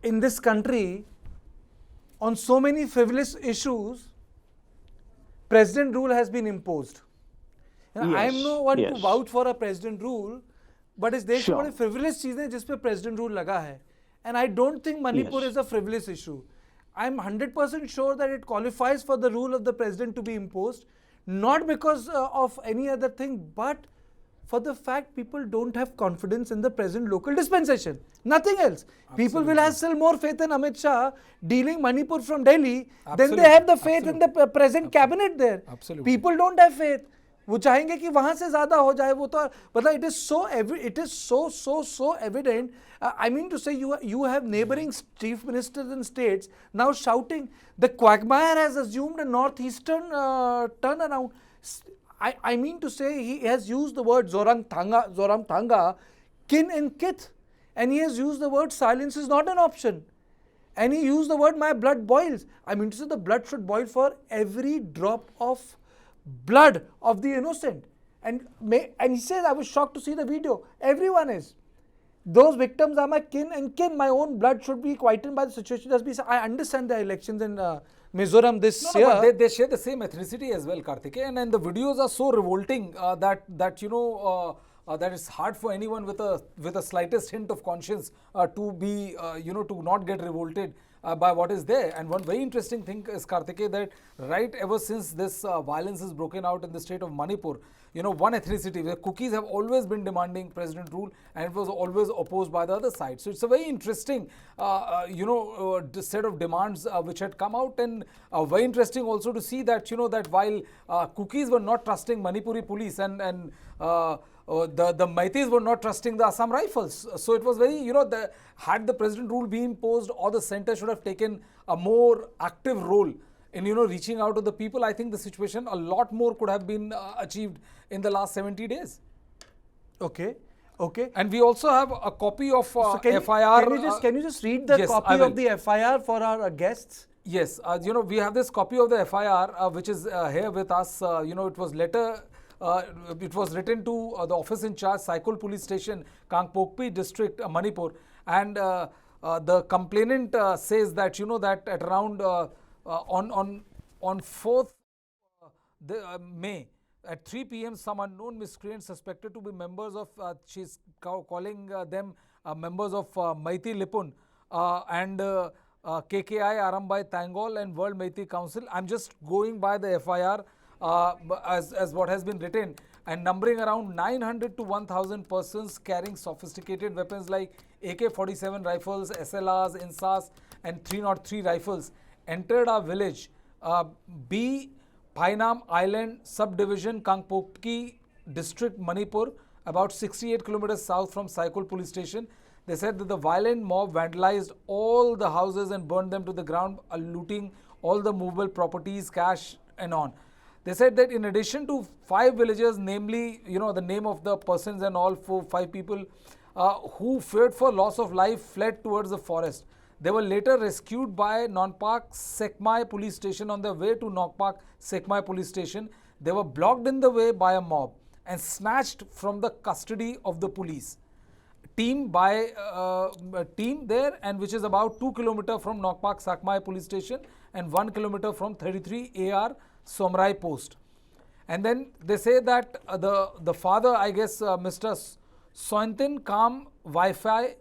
in this country, on so many frivolous issues, president rule has been imposed. I am no one to vouch for a president rule, but इस देश में बड़े frivolous चीजें जिस पे president rule लगा है, and I don't think Manipur is a frivolous issue. I am 100% sure that it qualifies for the rule of the president to be imposed, not because of any other thing, but for the fact people don't have confidence in the present local dispensation. Nothing else. Absolutely. People will have still more faith in Amit Shah dealing Manipur from Delhi than they have the faith in the present cabinet there. Absolutely. People don't have faith. वो चाहेंगे कि वहां से ज्यादा हो जाए. वो तो मतलब it is so evident. I mean to say, you have neighboring chief ministers and states now shouting. The quagmire has assumed a northeastern turnaround. I mean to say, he has used the word Zoram Thanga, kin and kith, and he has used the word silence is not an option. And he used the word my blood boils. I mean to say, the blood should boil for every drop of blood of the innocent. And he says, I was shocked to see the video. Everyone is. Those victims are my kin and kin. My own blood should be quietened by the situation. I understand the elections in Mizoram this year. But they share the same ethnicity as well, Kartikeya, and the videos are so revolting that it's hard for anyone with a slightest hint of conscience to be to not get revolted by what is there. And one very interesting thing is, Kartikeya, that right ever since this violence has broken out in the state of Manipur, one ethnicity, the Kukis have always been demanding president rule, and it was always opposed by the other side. So it's a very interesting, set of demands which had come out, and very interesting also to see that, that while Kukis were not trusting Manipuri police and the Maitis were not trusting the Assam Rifles. So it was very, had the president rule been imposed, or the center should have taken a more active role in, reaching out to the people, I think the situation a lot more could have been achieved in the last 70 days. Okay. And we also have a copy of FIR. Can you just read the copy of the FIR for our guests? Yes. We have this copy of the FIR which is here with us. It was written to the office in charge, Saikul Police Station, Kangpokpi District, Manipur. And the complainant says that, that at around on 4th May at 3 p.m. some unknown miscreants suspected to be members of, she's calling them members of Maiti Lipun and KKI Arambai Tangol and World Maiti Council. I'm just going by the FIR as what has been written, and numbering around 900 to 1,000 persons carrying sophisticated weapons like AK-47 rifles, SLRs, INSAS and 303 rifles entered our village, B. Painam Island Subdivision, Kangpokpi District, Manipur, about 68 kilometers south from Saikul Police Station. They said that the violent mob vandalized all the houses and burned them to the ground, looting all the movable properties, cash and on. They said that in addition to 5 villagers, namely, the name of the persons and all 5 people who feared for loss of life, fled towards the forest. They were later rescued by Nonpak Sekmai Police Station on their way to Nokpak Sekmai Police Station. They were blocked in the way by a mob and snatched from the custody of the police. Team there, and which is about 2 kilometers from Nokpak Sekmai Police Station and 1 kilometer from 33 AR Somrai Post. And then they say that the father, I guess, Mr. Sointin Kam Wi-Fi,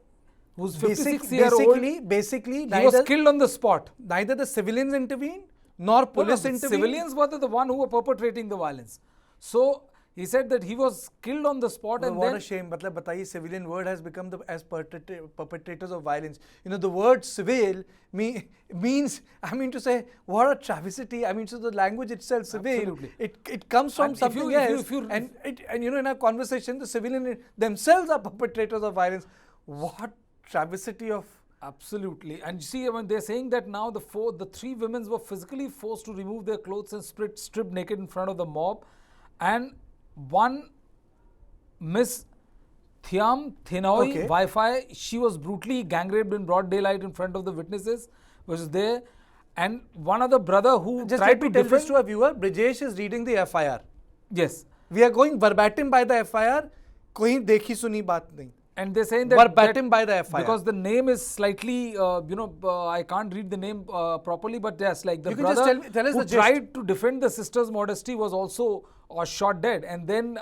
who's 56-year-old, basically, he was killed on the spot. Neither the civilians intervened nor police intervened. Civilians were the one who were perpetrating the violence. So he said that he was killed on the spot. Well, and what then a shame. Bataiye, civilian word has become as perpetrators of violence. The word civil means, I mean to say, what a travesty. I mean, so the language itself, civil, it comes from something else. And in our conversation, the civilian themselves are perpetrators of violence. What travesty of... Absolutely. And see, when they're saying that now the 3 women were physically forced to remove their clothes and stripped naked in front of the mob. And one Miss Thiam Thinoi Wi-Fi, she was brutally gang raped in broad daylight in front of the witnesses, was there. And one other brother who just tried to tell this to a viewer, Brijesh is reading the FIR. Yes. We are going verbatim by the FIR. कोई देखी सुनी बात नहीं. And they're saying that verbatim by the FIR. Because the name is slightly, I can't read the name properly, but yes, like the You can brother just tell us who the gist. tried to defend the sister's modesty was also shot dead. And then,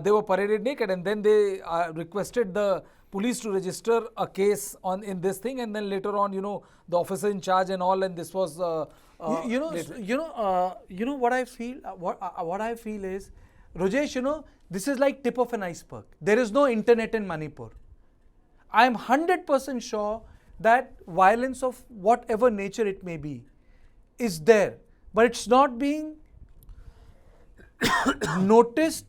they were paraded naked, and then they requested the police to register a case in this thing, and then later on, the officer in charge and all, and this was what I feel. What I feel is, Rajesh, this is like tip of an iceberg. There is no internet in Manipur. I am 100% sure that violence of whatever nature it may be is there, but it's not being noticed,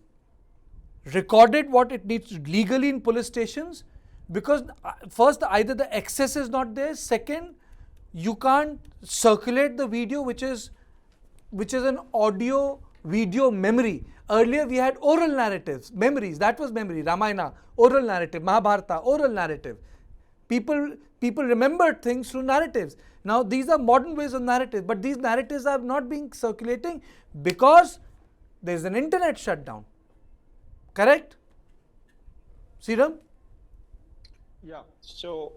recorded what it needs legally in police stations, because first, either the access is not there, second, you can't circulate the video, which is an audio video memory. Earlier we had oral narratives, memories, that was memory, Ramayana, oral narrative, Mahabharata, oral narrative. People remembered things through narratives. Now these are modern ways of narrative, but these narratives are not being circulating because there is an internet shutdown. Correct? Sriram? Yeah, so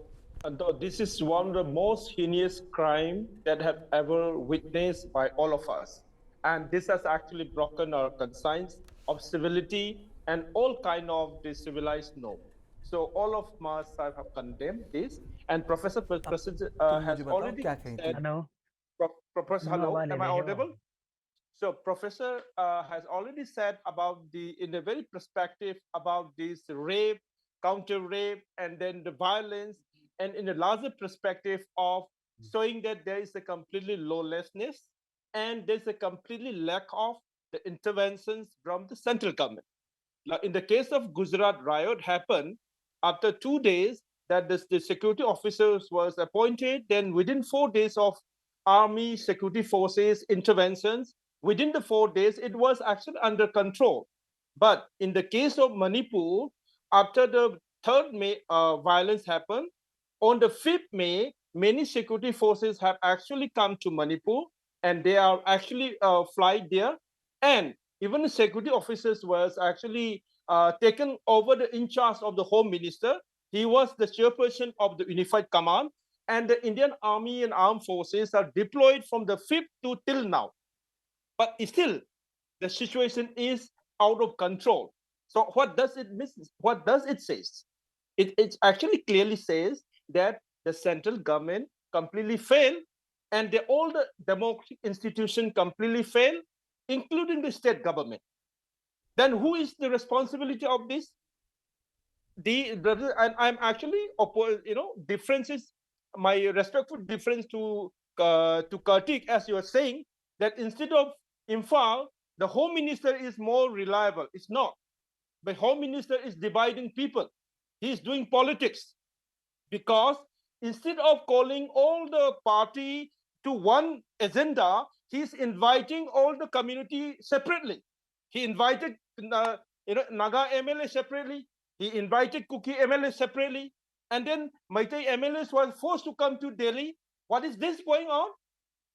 this is one of the most heinous crime that have ever witnessed by all of us. And this has actually broken our conscience of civility and all kind of the civilized norm. So all of us have condemned this, and Professor has already said. Hello. Professor, hello, am I audible? So Professor has already said about in the very perspective about this rape, counter rape, and then the violence, and in the larger perspective of showing that there is a completely lawlessness and there's a completely lack of the interventions from the central government. Now, in the case of Gujarat riot happened after 2 days that the security officers was appointed, then within 4 days of army security forces interventions, within the 4 days, it was actually under control. But in the case of Manipur, after the 3rd May violence happened, on the 5th May, many security forces have actually come to Manipur, and they are actually flight there. And even the security officers was actually taken over the in charge of the Home Minister. He was the chairperson of the Unified Command, and the Indian Army and Armed Forces are deployed from the 5th to till now. But still, the situation is out of control. So what does it mean? What does it say? It actually clearly says that the central government completely failed, and all the democratic institutions completely failed, including the state government. Then who is the responsibility of this? And I'm actually differences. My respectful difference to Kartik, as you are saying, that instead of Imphal, the Home Minister is more reliable. It's not. The Home Minister is dividing people. He is doing politics, because instead of calling all the party to one agenda, he's inviting all the community separately. He invited Naga MLA separately. He invited Kuki MLA separately. And then Maitai MLAs were forced to come to Delhi. What is this going on?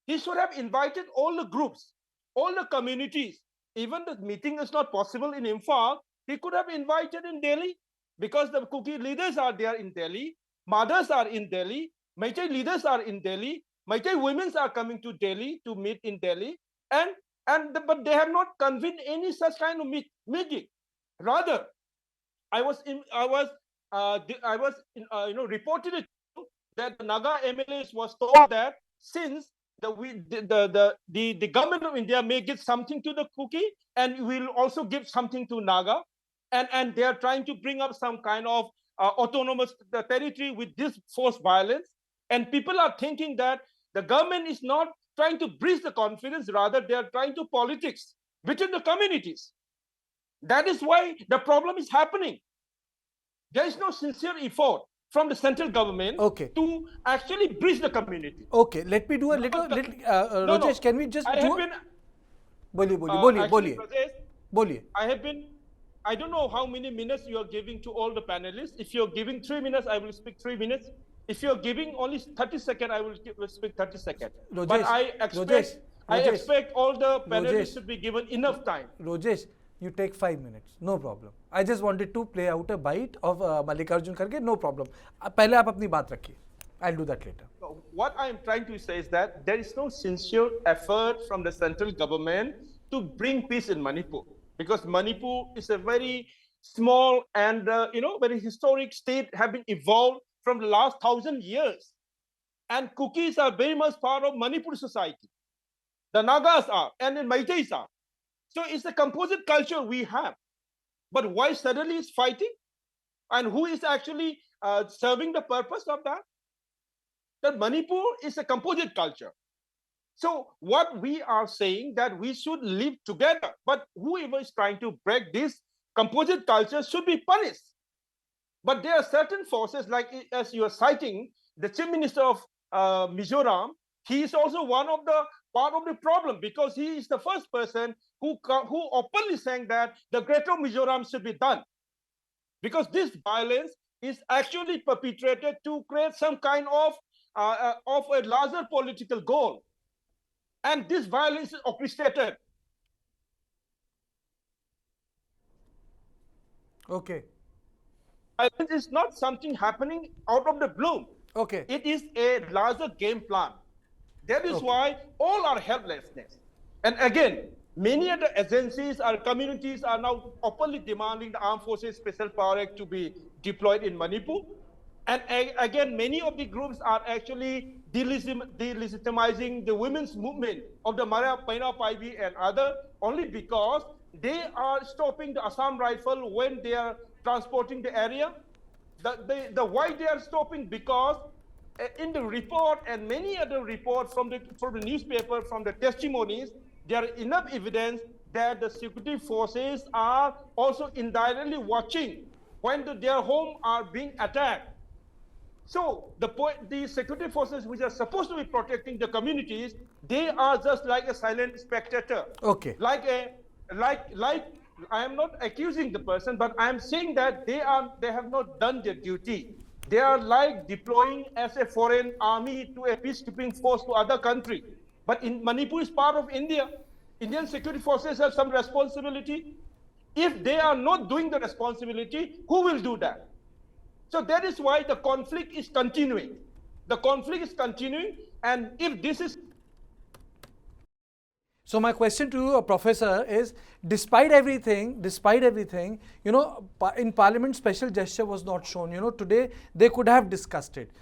He should have invited all the groups, all the communities. Even the meeting is not possible in Imphal, he could have invited in Delhi, because the Kuki leaders are there in Delhi, mothers are in Delhi, Maitai leaders are in Delhi, Maitai women are coming to Delhi to meet in Delhi, but they have not convened any such kind of meeting. Rather, I was reported that the Naga MLAs was told that since the government of India may give something to the Kuki, and will also give something to Naga, and they are trying to bring up some kind of autonomous territory with this forced violence, and people are thinking that the government is not trying to bridge the confidence, rather they are trying to politics between the communities. That is why the problem is happening. There is no sincere effort from the central government to actually bridge the community. Okay, let me do a little Rajesh, can we just Boliye. I don't know how many minutes you are giving to all the panelists. If you're giving 3 minutes, I will speak 3 minutes. If you're giving only 30 seconds, I will speak 30 seconds. But I expect all the panelists should be given enough time. Rajesh, You take 5 minutes, no problem. I just wanted to play out a bite of Mallikarjun Kharge, no problem. पहले आप अपनी बात रखिए. I'll do that later. What I'm trying to say is that there is no sincere effort from the central government to bring peace in Manipur, because Manipur is a very small and very historic state, have been evolved from the last 1,000 years, and Kukis are very much part of Manipur society. The Nagas are, and the Meiteis are. So it's a composite culture we have. But why suddenly is fighting? And who is actually serving the purpose of that? That Manipur is a composite culture. So what we are saying that we should live together, but whoever is trying to break this composite culture should be punished. But there are certain forces, like as you are citing, the Chief Minister of Mizoram, he is also one of the part of the problem, because he is the first person who openly saying that the Greater Mizoram should be done. Because this violence is actually perpetrated to create some kind of a larger political goal. And this violence is orchestrated. Okay. Violence is not something happening out of the blue. Okay. It is a larger game plan. That is why all are helplessness. And again, many of the agencies or communities are now openly demanding the Armed Forces Special Power Act to be deployed in Manipur. And again, many of the groups are actually delegitimizing the women's movement of the Mara Paina Paibi and other, only because they are stopping the Assam Rifle when they are transporting the area. The why they are stopping, because in the report and many other reports from the newspaper, from the testimonies, there are enough evidence that the security forces are also indirectly watching when their homes are being attacked. So the security forces, which are supposed to be protecting the communities, they are just like a silent spectator. Okay. Like I am not accusing the person, but I am saying that they have not done their duty. They are like deploying as a foreign army to a peacekeeping force to other country. But in Manipur is part of India. Indian security forces have some responsibility. If they are not doing the responsibility, who will do that? So that is why the conflict is continuing. The conflict is continuing, and if this is... So my question to you, Professor, is despite everything, in Parliament special gesture was not shown. Today they could have discussed it.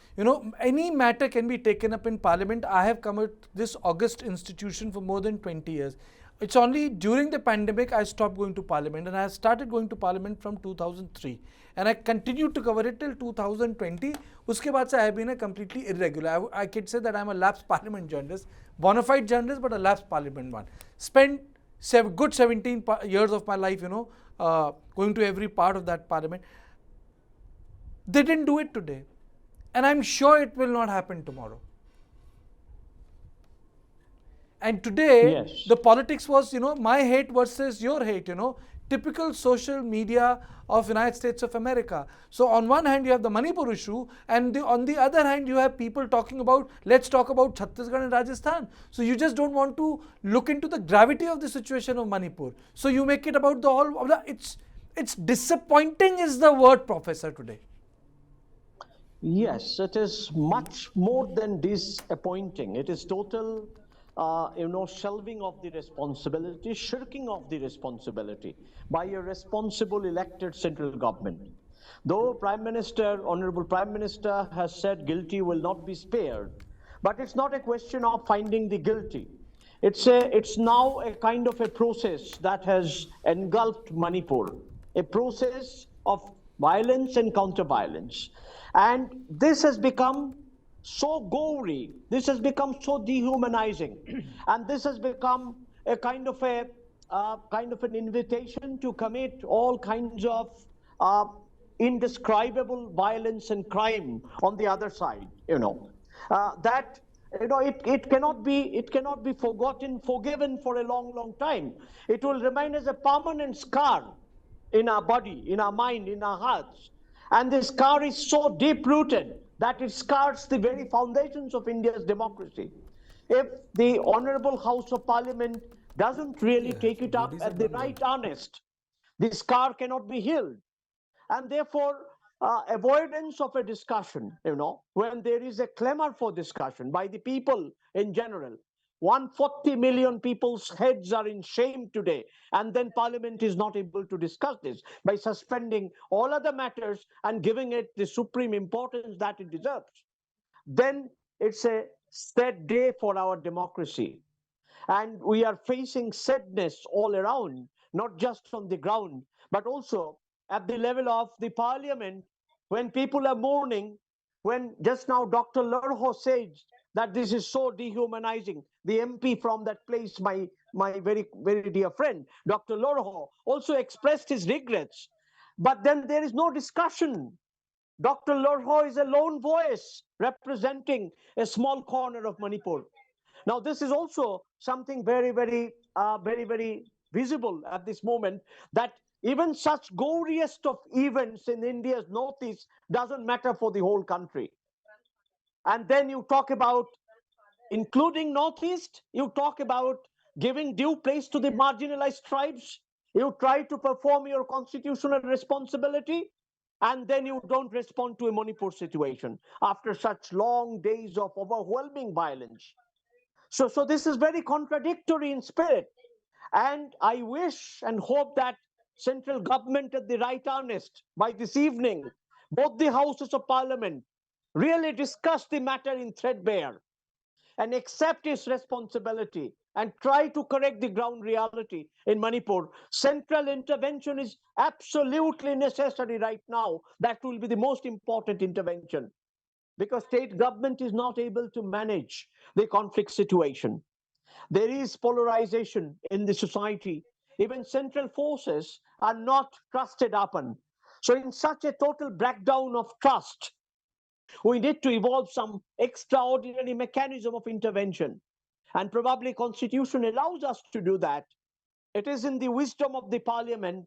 Any matter can be taken up in Parliament. I have come at this august institution for more than 20 years. It's only during the pandemic I stopped going to Parliament, and I started going to Parliament from 2003. And I continued to cover it till 2020. Uske baad se I have been a completely irregular. I could say that I am a lapsed Parliament journalist, bona fide journalist, but a lapsed Parliament one. Spent good 17 years of my life, going to every part of that Parliament. They didn't do it today. And I'm sure it will not happen tomorrow. And today, the politics was, my hate versus your hate, typical social media of United States of America. So on one hand, you have the Manipur issue, and on the other hand, you have people talking about, let's talk about Chhattisgarh and Rajasthan. So you just don't want to look into the gravity of the situation of Manipur. So you make it about the whole of the, it's disappointing is the word, Professor, today. Yes, it is much more than disappointing. It is total shelving of the responsibility, shirking of the responsibility by a responsible elected central government. Though Honorable Prime Minister has said guilty will not be spared, but it's not a question of finding the guilty. It's now a kind of a process that has engulfed Manipur, a process of violence and counter-violence. And this has become so gory, this has become so dehumanizing, and this has become a kind of an invitation to commit all kinds of indescribable violence and crime on the other side. It cannot be forgiven for a long time. It will remain as a permanent scar in our body, in our mind, in our hearts. And this scar is so deep-rooted that it scars the very foundations of India's democracy. If the Honorable House of Parliament doesn't really take it up at the right earnest, The scar cannot be healed. And therefore, avoidance of a discussion, when there is a clamor for discussion by the people in general. 140 million people's heads are in shame today, and then Parliament is not able to discuss this by suspending all other matters and giving it the supreme importance that it deserves. Then it's a sad day for our democracy. And we are facing sadness all around, not just on the ground, but also at the level of the Parliament, when people are mourning, when just now Dr. Lorho says that this is so dehumanizing. The MP from that place, my very, very dear friend, Dr. Lorho, also expressed his regrets. But then there is no discussion. Dr. Lorho is a lone voice representing a small corner of Manipur. Now, this is also something very, very visible at this moment, that even such goriest of events in India's northeast doesn't matter for the whole country. And then you talk about including northeast, you talk about giving due place to the marginalized tribes, you try to perform your constitutional responsibility, and then you don't respond to a Manipur situation after such long days of overwhelming violence. So this is very contradictory in spirit. And I wish and hope that central government at the right earnest by this evening, both the houses of parliament, really discuss the matter in threadbare and accept its responsibility and try to correct the ground reality in Manipur. Central intervention is absolutely necessary right now. That will be the most important intervention, because state government is not able to manage the conflict situation. There is polarization in the society. Even central forces are not trusted upon. So in such a total breakdown of trust, we need to evolve some extraordinary mechanism of intervention. And probably Constitution allows us to do that. It is in the wisdom of the Parliament,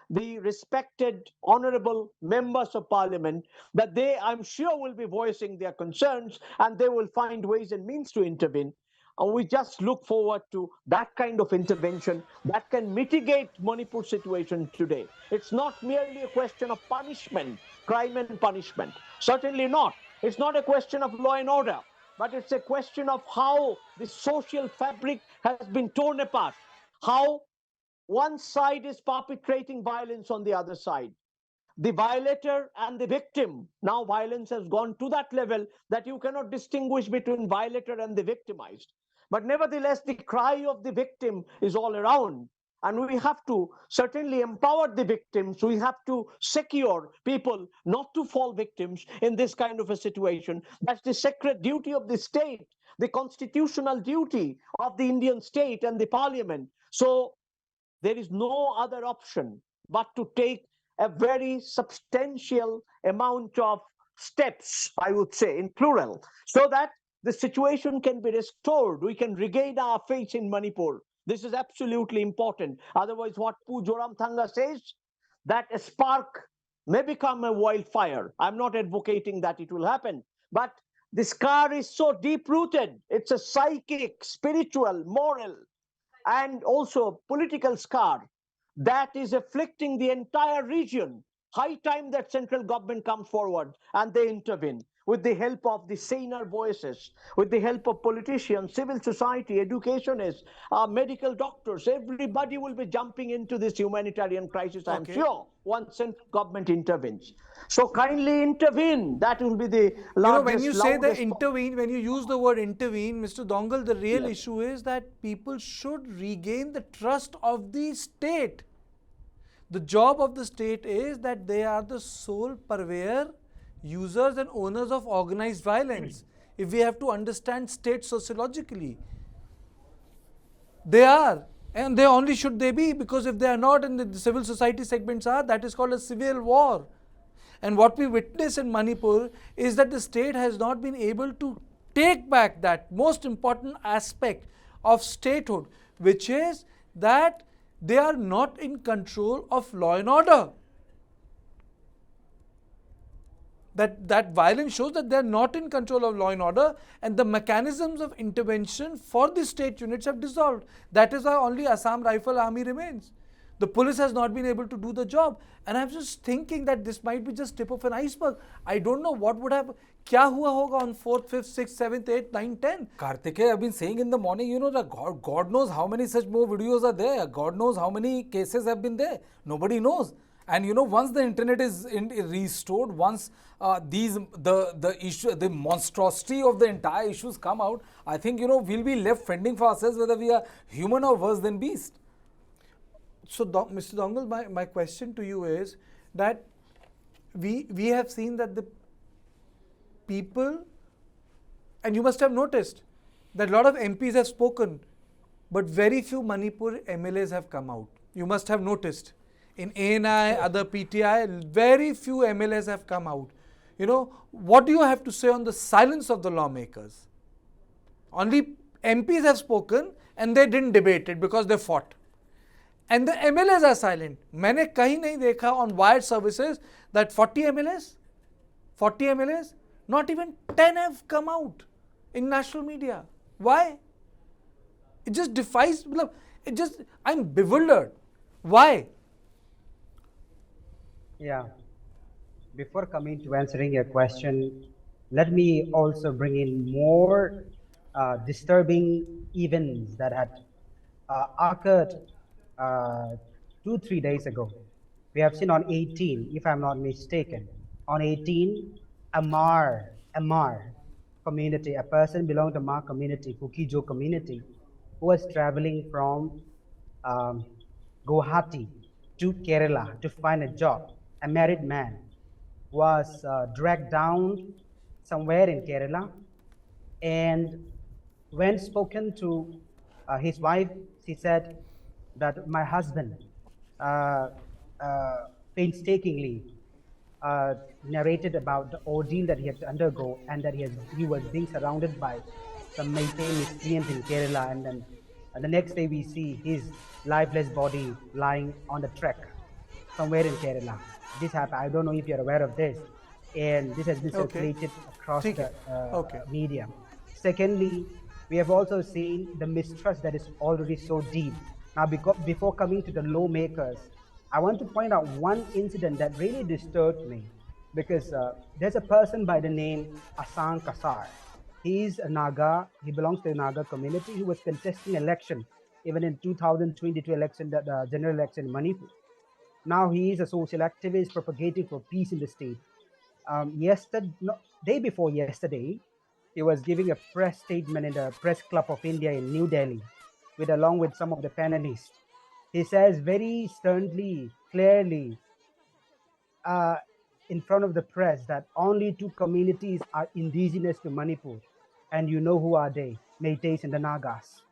the respected, honorable members of Parliament, that they, I'm sure, will be voicing their concerns, and they will find ways and means to intervene. And we just look forward to that kind of intervention that can mitigate Manipur situation today. It's not merely a question of punishment, crime and punishment. Certainly not. It's not a question of law and order, but it's a question of how the social fabric has been torn apart, how one side is perpetrating violence on the other side. The violator and the victim. Now violence has gone to that level that you cannot distinguish between violator and the victimized. But nevertheless, the cry of the victim is all around. And we have to certainly empower the victims. We have to secure people not to fall victims in this kind of a situation. That's the sacred duty of the state, the constitutional duty of the Indian state and the parliament. So there is no other option but to take a very substantial amount of steps, I would say, in plural, so that the situation can be restored. We can regain our faith in Manipur. This is absolutely important. Otherwise, what Pu Joramthanga says, that a spark may become a wildfire. I'm not advocating that it will happen, but the scar is so deep-rooted. It's a psychic, spiritual, moral, and also political scar that is afflicting the entire region. High time that central government comes forward and they intervene with the help of the saner voices, with the help of politicians, civil society, educationists, medical doctors. Everybody will be jumping into this humanitarian crisis, I'm sure, once central government intervenes. So kindly intervene. That will be the largest, when you say the intervene, when you use the word intervene, Mr. Dongal, the real issue is that people should regain the trust of the state. The job of the state is that they are the sole purveyor, users and owners of organized violence. If we have to understand state sociologically, they are, and they only should they be, because if they are not and the civil society segments are, that is called a civil war. And what we witness in Manipur is that the state has not been able to take back that most important aspect of statehood, which is that they are not in control of law and order. That violence shows that they are not in control of law and order, and the mechanisms of intervention for the state units have dissolved. That is why only Assam Rifle Army remains. The police has not been able to do the job. And I'm just thinking that this might be just tip of an iceberg. I don't know what would have, kya hua hoga on 4th, 5th, 6th, 7th, 8th, 9th, 10th. Kartikeya, I've been saying in the morning, you know, that God knows how many such more videos are there. God knows how many cases have been there. Nobody knows. And you know, once the internet is restored, once the issue, the monstrosity of the entire issues come out, I think, you know, we'll be left fending for ourselves whether we are human or worse than beast. So, Mr. Dongal, my question to you is that we have seen that the people, and you must have noticed that a lot of MPs have spoken, but very few Manipur MLAs have come out. You must have noticed. In ANI, other PTI, very few MLAs have come out. You know, what do you have to say on the silence of the lawmakers? Only MPs have spoken and they didn't debate it because they fought. And the MLAs are silent. मैंने कहीं नहीं देखा on wired services that 40 MLAs, not even 10 have come out in national media. Why? It just defies, I'm bewildered. Why? Yeah. Before coming to answering your question, let me also bring in more disturbing events that had occurred 2-3 days ago. We have seen on 18, if I'm not mistaken, on 18, Amar community, a person belonging to Amar community, Kukijo community, who was traveling from Guwahati to Kerala to find a job. A married man was dragged down somewhere in Kerala, and when spoken to his wife, she said that my husband painstakingly narrated about the ordeal that he had to undergo, and that he was being surrounded by some Meitei miscreants in Kerala, and then the next day we see his lifeless body lying on the trek somewhere in Kerala. This happened. I don't know if you're aware of this, and this has been circulated across the media. Secondly, we have also seen the mistrust that is already so deep. Now, before coming to the lawmakers, I want to point out one incident that really disturbed me, because there's a person by the name Asang Kasar. He's a Naga. He belongs to the Naga community. He was contesting election even in 2022 election, the general election in Manipur. Now he is a social activist propagating for peace in the state. Day before yesterday, he was giving a press statement in the Press Club of India in New Delhi, along with some of the panelists. He says very sternly, clearly, in front of the press, that only 2 communities are indigenous to Manipur, and you know who are they? Meiteis and the Nagas.